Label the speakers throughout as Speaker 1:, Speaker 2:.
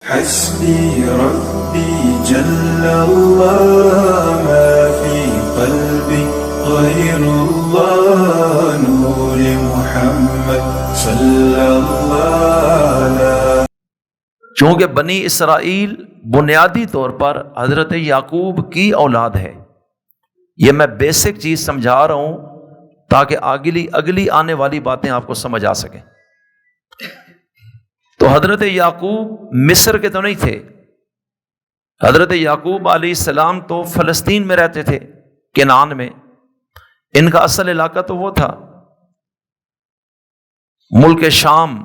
Speaker 1: حسبي ربي جل الله ما في قلبي غير الله نور محمد صلى الله عليه۔
Speaker 2: چونکہ بنی اسرائیل بنیادی طور پر حضرت یعقوب کی اولاد ہے، یہ میں بیسک چیز سمجھا رہا ہوں تاکہ اگلی آنے والی باتیں آپ کو سمجھ آ سکیں۔ تو حضرت یعقوب مصر کے تو نہیں تھے، حضرت یعقوب علیہ السلام تو فلسطین میں رہتے تھے، کنعان میں۔ ان کا اصل علاقہ تو وہ تھا ملک شام،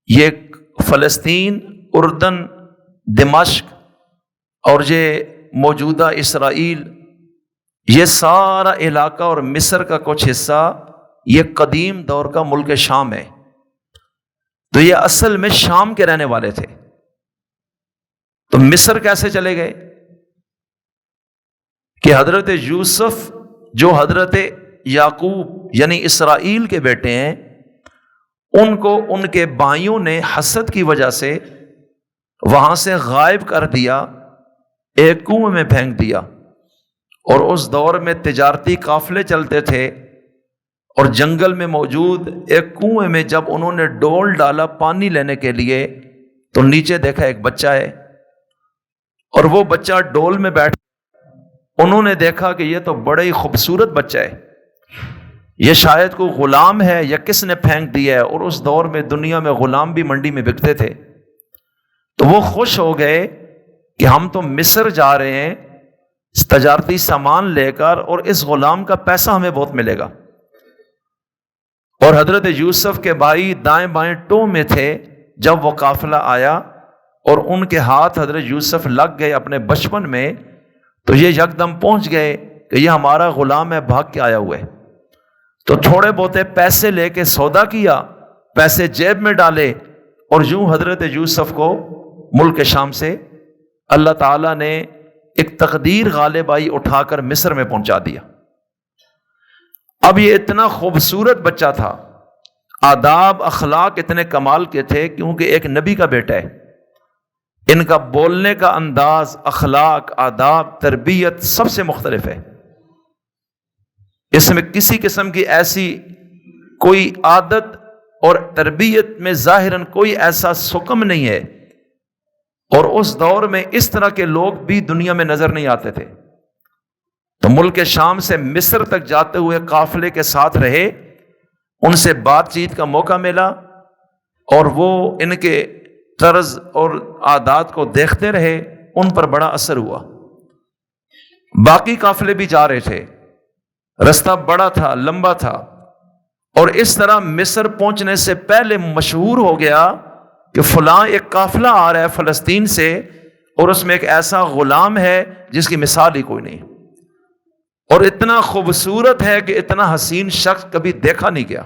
Speaker 2: یہ فلسطین، اردن، دمشق اور یہ موجودہ اسرائیل، یہ سارا علاقہ اور مصر کا کچھ حصہ یہ قدیم دور کا ملک شام ہے۔ تو یہ اصل میں شام کے رہنے والے تھے۔ تو مصر کیسے چلے گئے کہ حضرت یوسف جو حضرت یعقوب یعنی اسرائیل کے بیٹے ہیں، ان کو ان کے بھائیوں نے حسد کی وجہ سے وہاں سے غائب کر دیا، ایک کنویں میں پھینک دیا۔ اور اس دور میں تجارتی قافلے چلتے تھے، اور جنگل میں موجود ایک کنویں میں جب انہوں نے ڈول ڈالا پانی لینے کے لیے تو نیچے دیکھا ایک بچہ ہے، اور وہ بچہ ڈول میں بیٹھ، انہوں نے دیکھا کہ یہ تو بڑا ہی خوبصورت بچہ ہے، یہ شاید کوئی غلام ہے یا کس نے پھینک دیا ہے۔ اور اس دور میں دنیا میں غلام بھی منڈی میں بکتے تھے۔ تو وہ خوش ہو گئے کہ ہم تو مصر جا رہے ہیں تجارتی سامان لے کر، اور اس غلام کا پیسہ ہمیں بہت ملے گا۔ اور حضرت یوسف کے بھائی دائیں بائیں ٹو میں تھے جب وہ قافلہ آیا، اور ان کے ہاتھ حضرت یوسف لگ گئے اپنے بچپن میں، تو یہ یکدم پہنچ گئے کہ یہ ہمارا غلام ہے، بھاگ کے آیا ہوا ہے۔ تو تھوڑے بہتے پیسے لے کے سودا کیا، پیسے جیب میں ڈالے، اور یوں حضرت یوسف کو ملک شام سے اللہ تعالیٰ نے ایک تقدیر غالب آئی اٹھا کر مصر میں پہنچا دیا۔ اب یہ اتنا خوبصورت بچہ تھا، آداب اخلاق اتنے کمال کے تھے، کیونکہ ایک نبی کا بیٹا ہے۔ ان کا بولنے کا انداز، اخلاق، آداب، تربیت سب سے مختلف ہے۔ اس میں کسی قسم کی ایسی کوئی عادت اور تربیت میں ظاہراً کوئی ایسا سکم نہیں ہے، اور اس دور میں اس طرح کے لوگ بھی دنیا میں نظر نہیں آتے تھے۔ تو ملک شام سے مصر تک جاتے ہوئے قافلے کے ساتھ رہے، ان سے بات چیت کا موقع ملا، اور وہ ان کے طرز اور عادات کو دیکھتے رہے، ان پر بڑا اثر ہوا۔ باقی قافلے بھی جا رہے تھے، رستہ بڑا تھا، لمبا تھا، اور اس طرح مصر پہنچنے سے پہلے مشہور ہو گیا کہ فلاں ایک قافلہ آ رہا ہے فلسطین سے، اور اس میں ایک ایسا غلام ہے جس کی مثال ہی کوئی نہیں، اور اتنا خوبصورت ہے کہ اتنا حسین شخص کبھی دیکھا نہیں گیا۔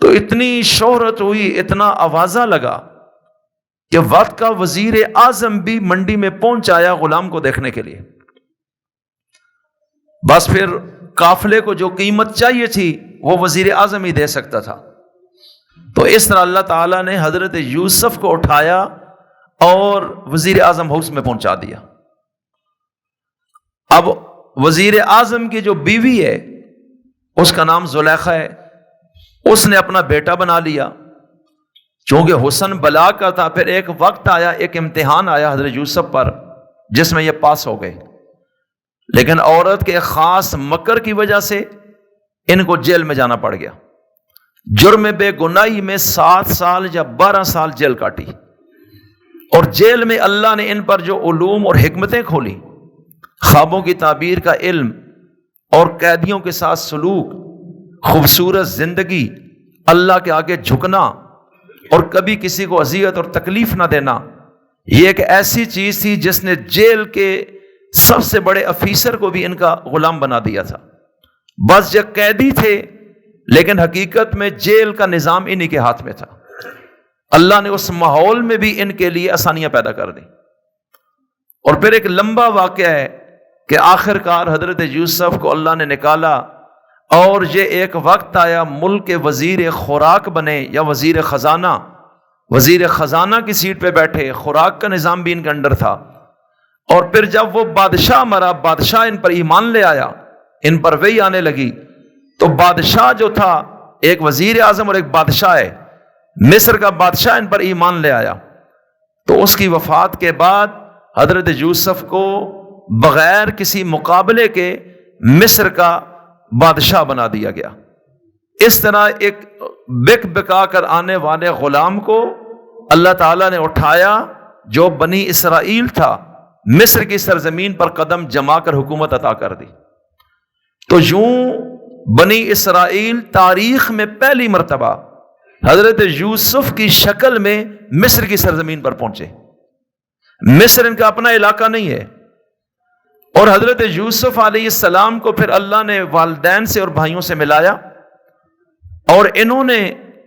Speaker 2: تو اتنی شہرت ہوئی، اتنا آوازہ لگا کہ وقت کا وزیر اعظم بھی منڈی میں پہنچ آیا غلام کو دیکھنے کے لیے۔ بس پھر قافلے کو جو قیمت چاہیے تھی وہ وزیر اعظم ہی دے سکتا تھا۔ تو اس طرح اللہ تعالیٰ نے حضرت یوسف کو اٹھایا اور وزیر اعظم ہاؤس میں پہنچا دیا۔ اب وزیر اعظم کی جو بیوی ہے اس کا نام زلیخا ہے، اس نے اپنا بیٹا بنا لیا، چونکہ حسن بلا کا تھا۔ پھر ایک وقت آیا، ایک امتحان آیا حضرت یوسف پر، جس میں یہ پاس ہو گئے، لیکن عورت کے خاص مکر کی وجہ سے ان کو جیل میں جانا پڑ گیا۔ جرم بے گناہی میں 7 سال یا 12 سال جیل کاٹی، اور جیل میں اللہ نے ان پر جو علوم اور حکمتیں کھولی، خوابوں کی تعبیر کا علم، اور قیدیوں کے ساتھ سلوک، خوبصورت زندگی، اللہ کے آگے جھکنا، اور کبھی کسی کو اذیت اور تکلیف نہ دینا، یہ ایک ایسی چیز تھی جس نے جیل کے سب سے بڑے افیسر کو بھی ان کا غلام بنا دیا تھا۔ بس یہ قیدی تھے، لیکن حقیقت میں جیل کا نظام انہی کے ہاتھ میں تھا۔ اللہ نے اس ماحول میں بھی ان کے لیے آسانیاں پیدا کر دی۔ اور پھر ایک لمبا واقعہ ہے کہ آخر کار حضرت یوسف کو اللہ نے نکالا، اور یہ ایک وقت آیا ملک کے وزیر خوراک بنے یا وزیر خزانہ، وزیر خزانہ کی سیٹ پہ بیٹھے، خوراک کا نظام بھی ان کے انڈر تھا، اور پھر جب وہ بادشاہ مرا، بادشاہ ان پر ایمان لے آیا، ان پر وحی آنے لگی، تو بادشاہ جو تھا، ایک وزیر اعظم اور ایک بادشاہ ہے، مصر کا بادشاہ ان پر ایمان لے آیا، تو اس کی وفات کے بعد حضرت یوسف کو بغیر کسی مقابلے کے مصر کا بادشاہ بنا دیا گیا۔ اس طرح ایک بک بکا کر آنے والے غلام کو اللہ تعالیٰ نے اٹھایا، جو بنی اسرائیل تھا، مصر کی سرزمین پر قدم جما کر حکومت عطا کر دی۔ تو یوں بنی اسرائیل تاریخ میں پہلی مرتبہ حضرت یوسف کی شکل میں مصر کی سرزمین پر پہنچے۔ مصر ان کا اپنا علاقہ نہیں ہے، اور حضرت یوسف علیہ السلام کو پھر اللہ نے والدین سے اور بھائیوں سے ملایا، اور انہوں نے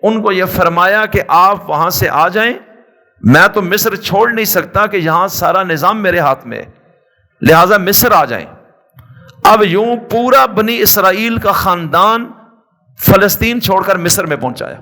Speaker 2: ان کو یہ فرمایا کہ آپ وہاں سے آ جائیں، میں تو مصر چھوڑ نہیں سکتا کہ یہاں سارا نظام میرے ہاتھ میں ہے، لہٰذا مصر آ جائیں۔ اب یوں پورا بنی اسرائیل کا خاندان فلسطین چھوڑ کر مصر میں پہنچایا۔